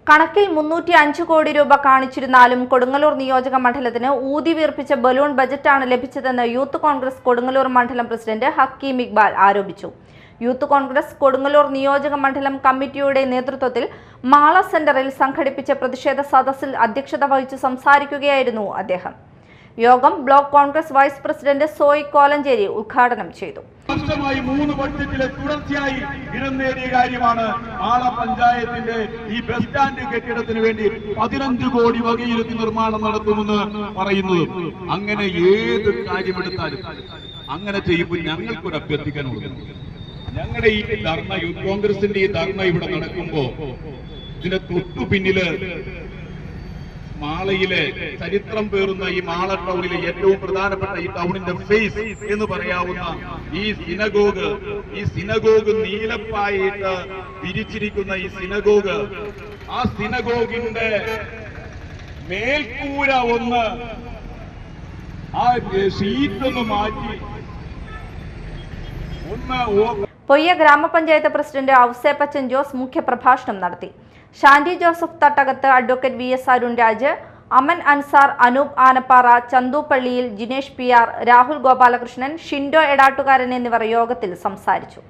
കണക്കിൽ 305 കോടി രൂപ കാണിച്ചിരുന്നാലും കൊടുങ്ങല്ലൂർ നിയോജക മണ്ഡലത്തിന് ഊതി വീർപ്പിച്ച ബലൂൺ ബജറ്റാണ് ലഭിച്ചതെന്ന് യൂത്ത് കോൺഗ്രസ് കൊടുങ്ങല്ലൂർ മണ്ഡലം പ്രസിഡന്റ് ഹക്കീം ഇക്ബാൽ ആരോപിച്ചു. യൂത്ത് കോൺഗ്രസ് കൊടുങ്ങല്ലൂർ നിയോജക മണ്ഡലം കമ്മിറ്റിയുടെ നേതൃത്വത്തിൽ മാള സെന്ററിൽ സംഘടിപ്പിച്ച പ്രതിഷേധ സദസ്സിൽ അധ്യക്ഷത വഹിച്ചു സംസാരിക്കുകയായിരുന്നു അദ്ദേഹം. യോഗം ബ്ലോക്ക് കോൺഗ്രസ് വൈസ് പ്രസിഡന്റ് സോയി കോലഞ്ചേരി ഉദ്ഘാടനം ചെയ്തു. വർഷമായി 3 ബഡ്ജറ്റിലെ തുടർച്ചയായി ഇടനേടിയ കാര്യമാണ് മാള പഞ്ചായത്തിന്റെ ഈ ബസ് സ്റ്റാൻഡ് കെട്ടിടത്തിന് വേണ്ടി 15 കോടി വകയിരുത്തി നിർമ്മാണം നടത്തുമെന്ന് പറയുന്നത്. അങ്ങനെ ഏത് കാര്യമെടുത്താലും അങ്ങനെ ചെയ്യുമ്പോൾ ഞങ്ങൾക്കൊരു അഭ്യർത്ഥിക്കാനുള്ളത്, ഞങ്ങളുടെ ഈ ധർണ, യൂത്ത് കോൺഗ്രസിന്റെ ഈ ധർണ ഇവിടെ നടക്കുമ്പോ ഇതിന്റെ തൊട്ടു പിന്നില് മാളയിലെ ചരിത്രം പേറുന്ന ഈ മാള ടൗണിലെ ഏറ്റവും പ്രധാനപ്പെട്ട ഈ ടൗണിന്റെ ഫേസ് എന്ന് പറയാവുന്ന ഈ സിനഗോഗ് നീലപ്പായിട്ട് തിരിച്ചിരിക്കുന്ന ഈ സിനഗോഗ്, ആ സിനഗോഗിന്റെ മേൽക്കൂര ഒന്ന് ആ ഷീറ്റൊന്ന് മാറ്റി പൊയ്യ ഗ്രാമപഞ്ചായത്ത് പ്രസിഡന്റ് ഔസേപ്പച്ചൻ ജോസ് മുഖ്യപ്രഭാഷണം നടത്തി. Shandy Joseph Thattakath, advocate VS Arun Raj, Aman Ansar, Anoop Anappara, Chandu Palliyil, Jinesh PR, Rahul Gopalakrishnan, Shindo Edattukaran എന്നിവർ യോഗത്തിൽ സംസാരിച്ചു.